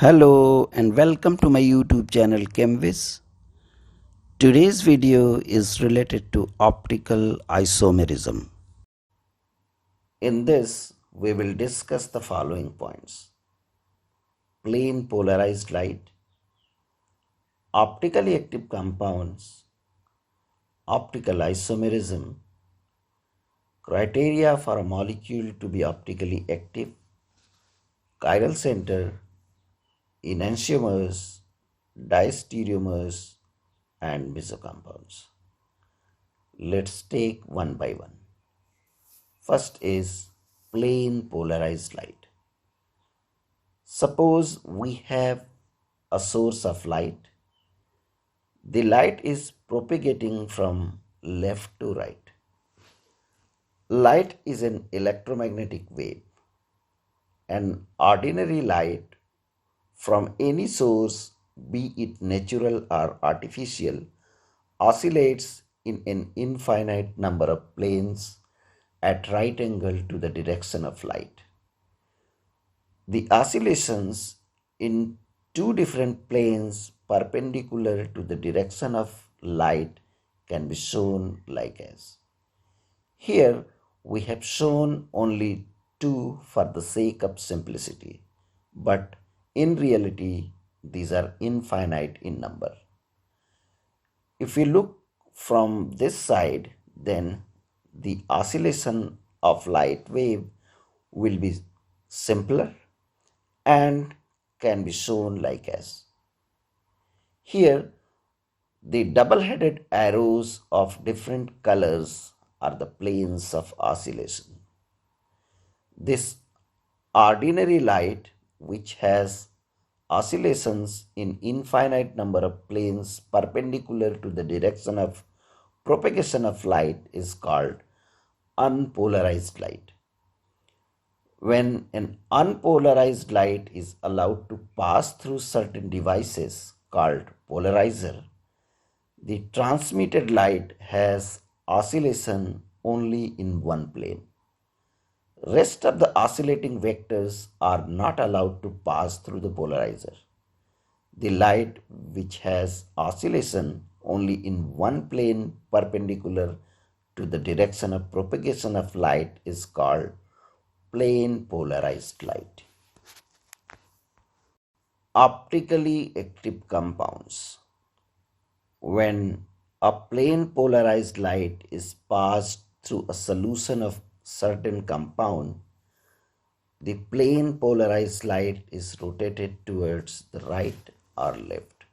Hello and welcome to my YouTube channel ChemWis. Today's video is related to optical isomerism. In this, we will discuss the following points: plane polarized light, optically active compounds, optical isomerism, criteria for a molecule to be optically active, chiral center, enantiomers, diasteriomers, and Meso compounds. Let's take one by one. First is plane polarized light. Suppose we have a source of light. The light is propagating from left to right. Light is an electromagnetic wave. An ordinary light from any source, be it natural or artificial, oscillates in an infinite number of planes at right angle to the direction of light. The oscillations in two different planes perpendicular to the direction of light can be shown like as. Here we have shown only two for the sake of simplicity, but in reality these are infinite in number. If we look from this side, then the oscillation of light wave will be simpler and can be shown like as. Here, the double-headed arrows of different colors are the planes of oscillation. This ordinary light, which has oscillations in infinite number of planes perpendicular to the direction of propagation of light, is called unpolarized light. When an unpolarized light is allowed to pass through certain devices called polarizer, the transmitted light has oscillation only in one plane. Rest of the oscillating vectors are not allowed to pass through the polarizer. The light which has oscillation only in one plane perpendicular to the direction of propagation of light is called plane polarized light. Optically active compounds. When a plane polarized light is passed through a solution of certain compound, the plane polarized light is rotated towards the right or left.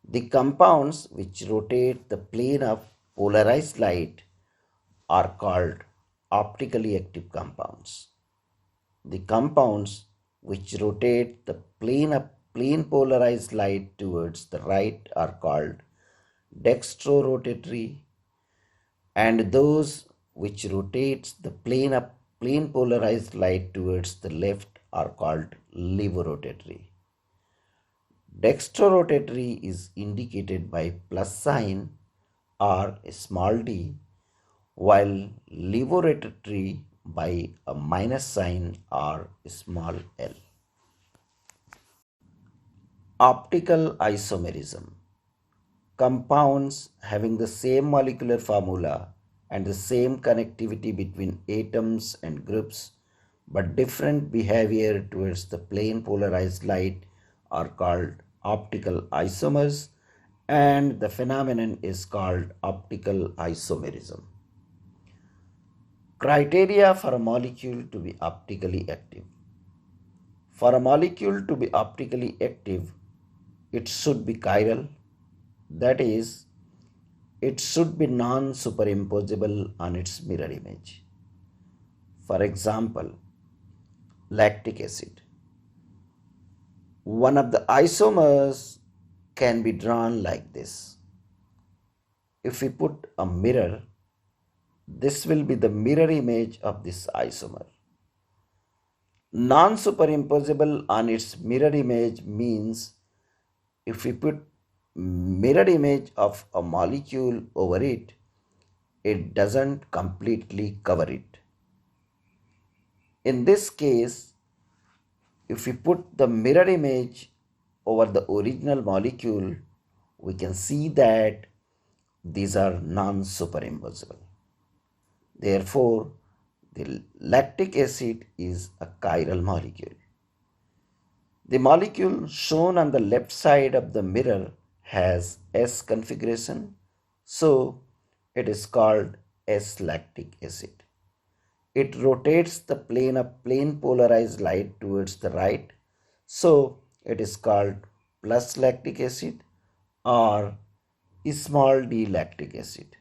The compounds which rotate the plane of polarized light are called optically active compounds. The compounds which rotate the plane of plane polarized light towards the right are called dextrorotatory, and those which rotates the plane of plane polarized light towards the left are called levorotatory. Dextrorotatory is indicated by plus sign or a small d, while levorotatory by a minus sign or small l. Optical isomerism. Compounds having the same molecular formula and the same connectivity between atoms and groups but different behavior towards the plane polarized light are called optical isomers, and the phenomenon is called optical isomerism. Criteria for a molecule to be optically active. For a molecule to be optically active, it should be chiral, that is, it should be non-superimposable on its mirror image. For example, lactic acid. One of the isomers can be drawn like this. If we put a mirror, this will be the mirror image of this isomer. Non-superimposable on its mirror image means if we put mirror image of a molecule over it, it doesn't completely cover it. In this case, If we put the mirror image over the original molecule, we can see that these are non-superimposable. Therefore, the lactic acid is a chiral molecule. The molecule shown on the left side of the mirror has S configuration, so it is called S-lactic acid. It rotates the plane of plane polarized light towards the right, so it is called plus lactic acid or small d lactic acid.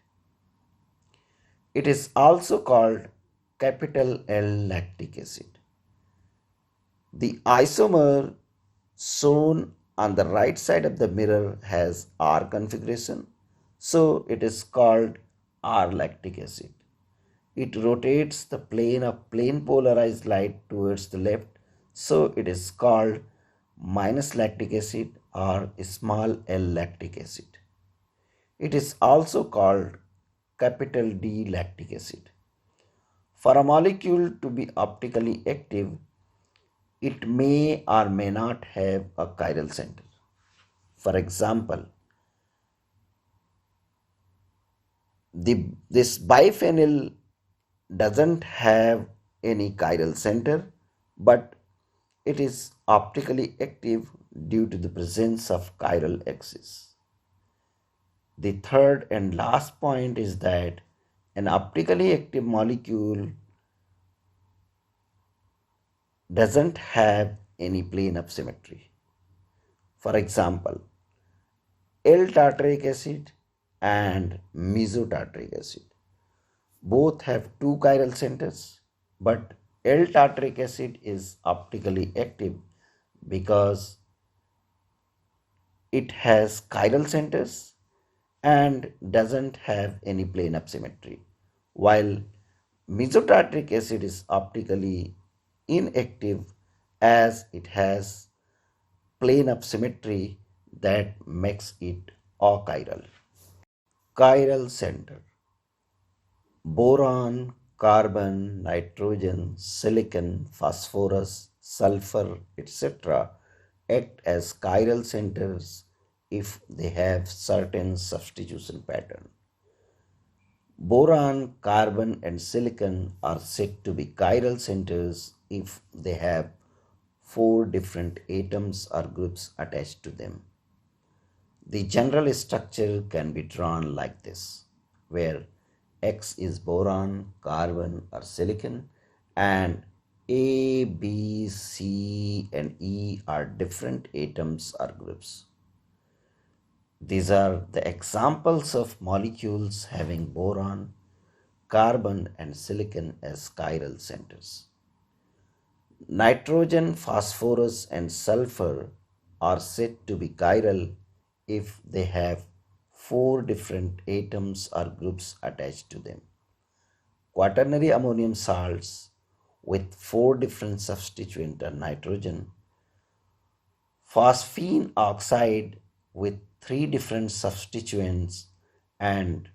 It is also called capital L lactic acid. The isomer shown on the right side of the mirror has R configuration, so it is called R lactic acid. It rotates the plane of plane polarized light towards the left, so it is called minus lactic acid or small L lactic acid. It is also called capital D lactic acid. For a molecule to be optically active, it may or may not have a chiral center. For example, this biphenyl doesn't have any chiral center, but it is optically active due to the presence of chiral axis. The third and last point is that an optically active molecule doesn't have any plane of symmetry. For example, L-tartaric acid and mesotartaric acid both have two chiral centers, but L-tartaric acid is optically active because it has chiral centers and doesn't have any plane of symmetry, while mesotartaric acid is optically inactive as it has plane of symmetry that makes it achiral. Chiral center: boron, carbon, nitrogen, silicon, phosphorus, sulfur, etc. act as chiral centers if they have certain substitution pattern. Boron, carbon, and silicon are said to be chiral centers if they have four different atoms or groups attached to them. The general structure can be drawn like this, where X is boron, carbon, or silicon, and A, B, C, and E are different atoms or groups. These are the examples of molecules having boron, carbon, and silicon as chiral centers. Nitrogen, phosphorus, and sulfur are said to be chiral if they have four different atoms or groups attached to them. Quaternary ammonium salts with four different substituents are nitrogen, phosphine oxide with three different substituents, and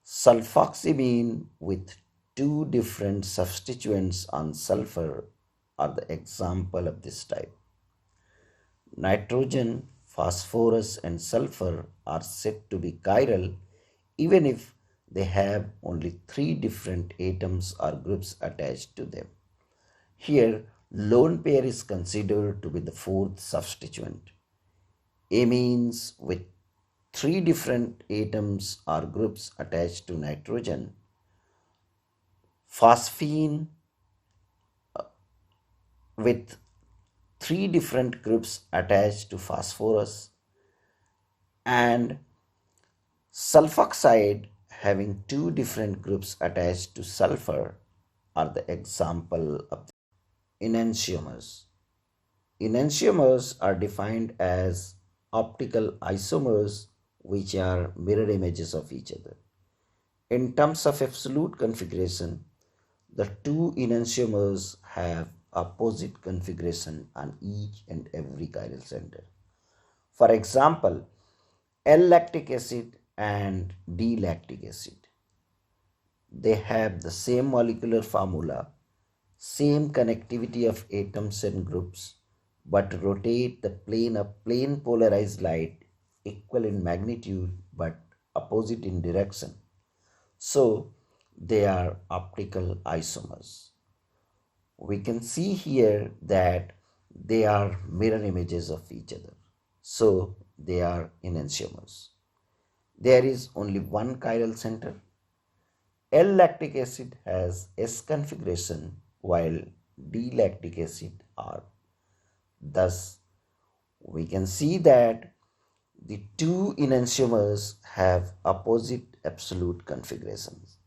sulfoxamine with two different substituents on sulfur are the example of this type. Nitrogen, phosphorus, and sulfur are said to be chiral even if they have only three different atoms or groups attached to them. Here, lone pair is considered to be the fourth substituent. Amines with three different atoms or groups attached to nitrogen, phosphine with three different groups attached to phosphorus, and sulfoxide having two different groups attached to sulfur are the example of enantiomers. Enantiomers are defined as optical isomers which are mirror images of each other. In terms of absolute configuration, the two enantiomers have opposite configuration on each and every chiral center. For example, L-lactic acid and D-lactic acid. They have the same molecular formula, same connectivity of atoms and groups, but rotate the plane of plane polarized light equal in magnitude but opposite in direction. So they are optical isomers. We can see here that they are mirror images of each other. So they are enantiomers. There is only one chiral center. L-lactic acid has S configuration while D-lactic acid R. Thus, we can see that the two enantiomers have opposite absolute configurations.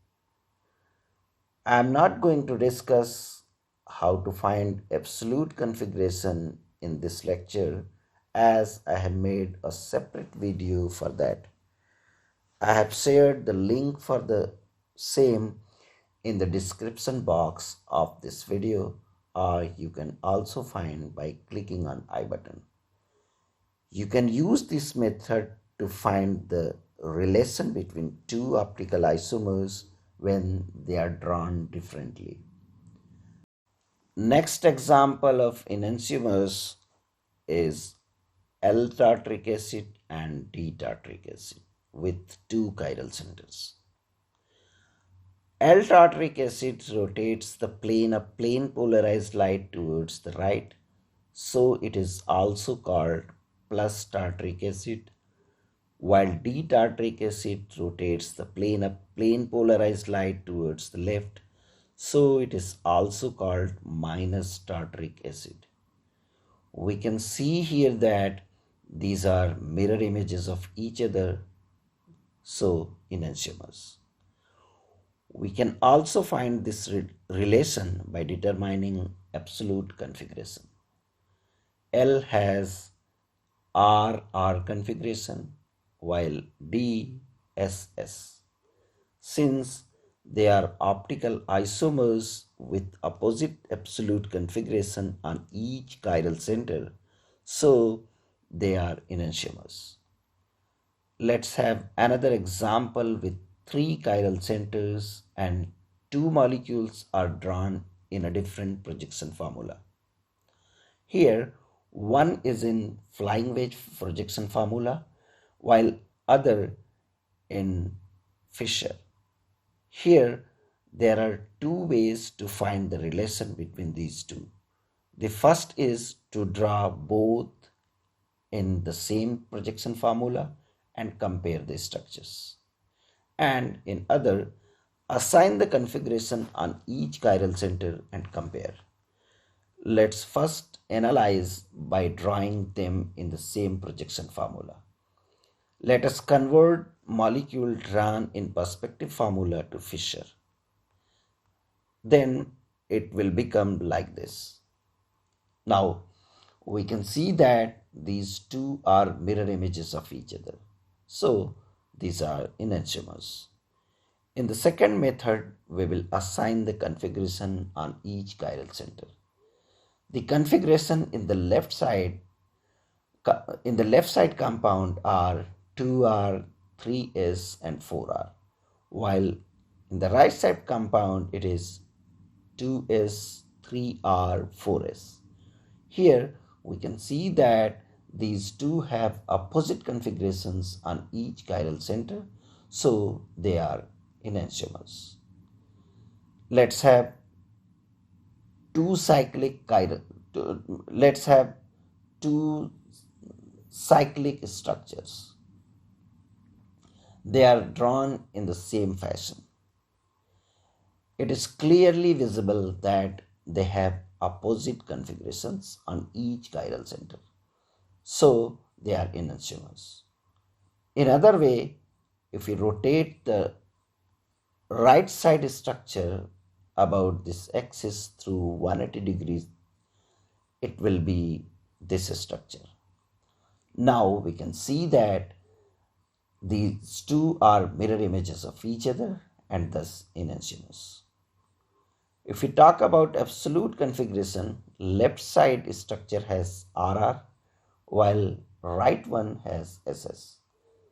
I am not going to discuss how to find absolute configuration in this lecture as I have made a separate video for that. I have shared the link for the same in the description box of this video, or you can also find by clicking on I button. You can use this method to find the relation between two optical isomers when they are drawn differently. Next example of enantiomers is L-tartric acid and D-tartric acid with two chiral centers. L-tartric acid rotates the plane of plane polarized light towards the right, so it is also called plus tartric acid, while D-tartric acid rotates the plane of plane polarized light towards the left, so it is also called minus tartric acid. We can see here that these are mirror images of each other, so enantiomers. We can also find this relation by determining absolute configuration. L has RR configuration while D SS. Since they are optical isomers with opposite absolute configuration on each chiral center, so they are enantiomers. Let's have another example with three chiral centers and two molecules are drawn in a different projection formula. Here, one is in flying wedge projection formula while other in Fisher. Here, there are two ways to find the relation between these two. The first is to draw both in the same projection formula and compare the structures. And in other, assign the configuration on each chiral center and compare. Let's first analyze by drawing them in the same projection formula. Let us convert molecule drawn in perspective formula to Fisher. Then it will become like this. Now we can see that these two are mirror images of each other. So these are enantiomers. In the second method, we will assign the configuration on each chiral center. The configuration in the left side compound are 2R, 3S and 4R, while in the right side compound it is 2S, 3R, 4S. Here we can see that these two have opposite configurations on each chiral center, so they are enantiomers. Let's have two cyclic structures. They are drawn in the same fashion. It is clearly visible that they have opposite configurations on each chiral center, so they are enantiomers. In other way, if we rotate the right side structure about this axis through 180 degrees, it will be this structure. Now we can see that these two are mirror images of each other and thus enantiomers. If we talk about absolute configuration, left side structure has RR while right one has SS.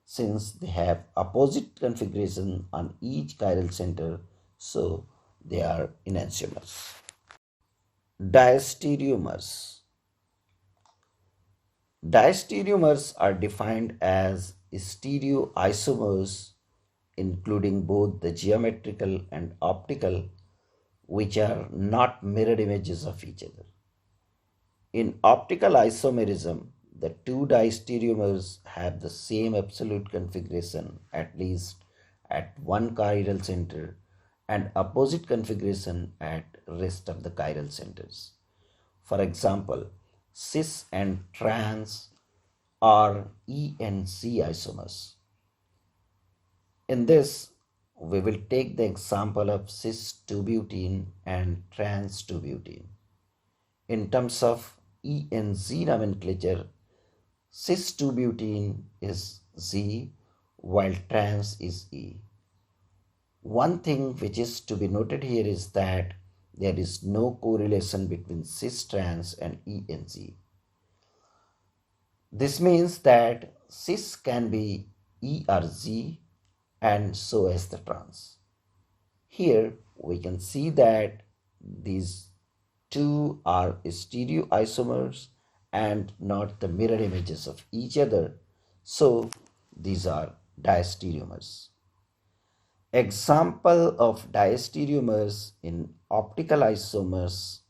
Since they have opposite configuration on each chiral center, so they are enantiomers. Diasteriomers. Diasteriomers are defined as stereoisomers including both the geometrical and optical, which are not mirror images of each other. In optical isomerism, the two diastereomers have the same absolute configuration, at least at one chiral center, and opposite configuration at rest of the chiral centers. For example, cis and trans are E and C isomers. In this, we will take the example of cis-2-butene and trans-2-butene. In terms of E and Z nomenclature, cis-2-butene is Z while trans is E. One thing which is to be noted here is that there is no correlation between cis-trans and E and Z. This means that cis can be E or Z and so as the trans. Here we can see that these two are stereoisomers and not the mirror images of each other. So these are diastereomers. Example of diastereomers in optical isomers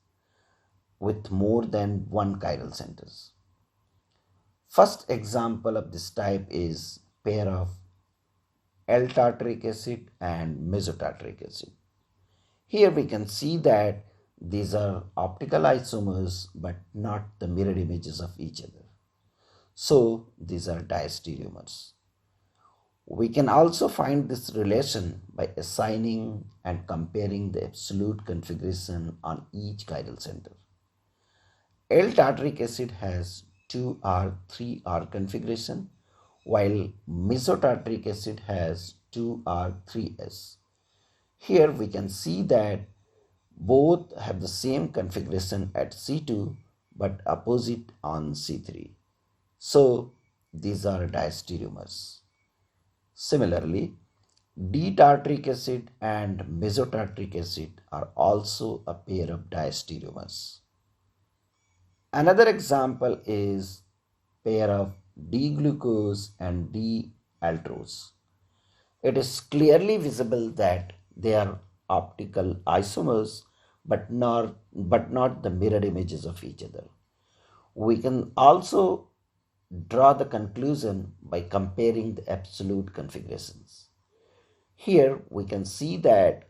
with more than one chiral centers. First example of this type is pair of L-tartaric acid and mesotartaric acid. Here we can see that these are optical isomers but not the mirror images of each other. So these are diastereomers. We can also find this relation by assigning and comparing the absolute configuration on each chiral center. L-tartaric acid has 2R, 3R configuration, while mesotartaric acid has 2R, 3S. Here we can see that both have the same configuration at C2 but opposite on C3. So these are diastereomers. Similarly, D-tartaric acid and mesotartaric acid are also a pair of diastereomers. Another example is pair of D-glucose and D-aldose. It is clearly visible that they are optical isomers but not the mirror images of each other. We can also draw the conclusion by comparing the absolute configurations. Here we can see that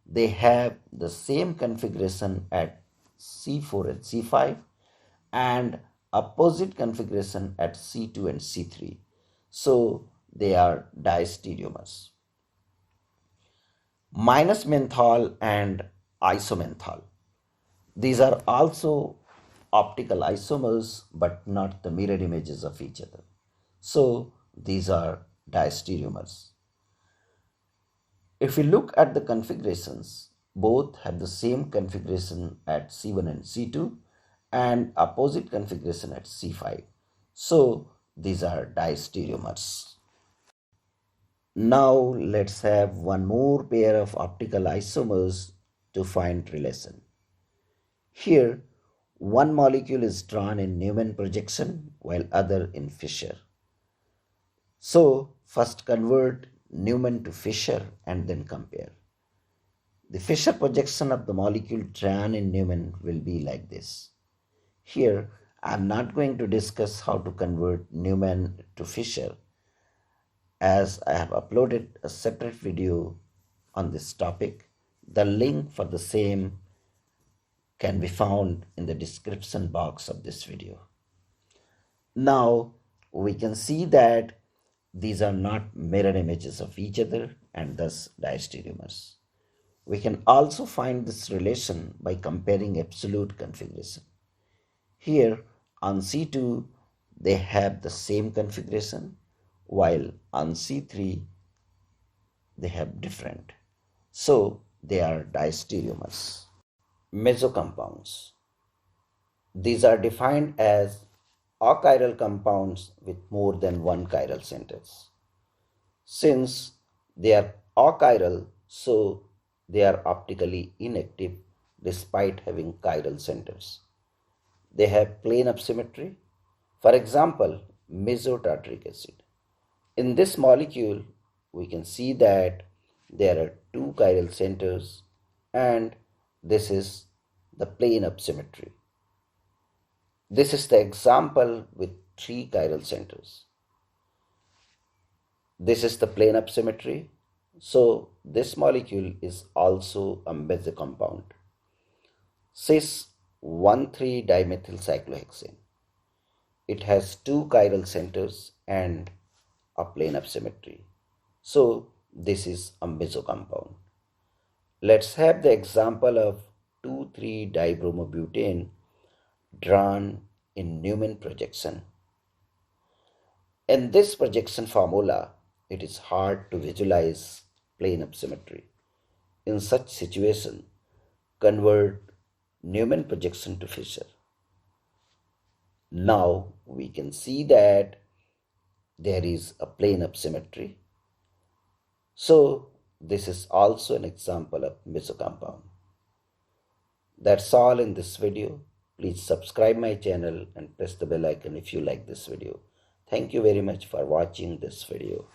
they have the same configuration at C4 and C5 and opposite configuration at C2 and C3. So they are diastereomers. Minus menthol and isomenthol. These are also optical isomers but not the mirror images of each other. So these are diastereomers. If we look at the configurations, both have the same configuration at C1 and C2 and opposite configuration at C5. So these are diastereomers. Now let's have one more pair of optical isomers to find relation. Here, one molecule is drawn in Newman projection while other in Fischer. So first convert Newman to Fischer and then compare. The Fischer projection of the molecule drawn in Newman will be like this. Here, I am not going to discuss how to convert Newman to Fischer, as I have uploaded a separate video on this topic. The link for the same can be found in the description box of this video. Now we can see that these are not mirror images of each other and thus diastereomers. We can also find this relation by comparing absolute configuration. Here on C2 they have the same configuration, while on C3 they have different. So they are diastereomers. Meso compounds. These are defined as achiral compounds with more than one chiral centers. Since they are achiral, so they are optically inactive despite having chiral centers. They have plane of symmetry. For example, meso tartaric acid. In this molecule, we can see that there are two chiral centers and this is the plane of symmetry. This is the example with three chiral centers. This is the plane of symmetry. So this molecule is also a meso compound. Cis 1,3-dimethyl cyclohexane. It has two chiral centers and a plane of symmetry. So this is a meso compound. Let's have the example of 2,3-dibromobutane drawn in Newman projection. In this projection formula, it is hard to visualize plane of symmetry. In such situation, convert Newman projection to Fisher. Now we can see that there is a plane of symmetry. So this is also an example of meso compound. That's all in this video. Please subscribe my channel and press the bell icon if you like this video. Thank you very much for watching this video.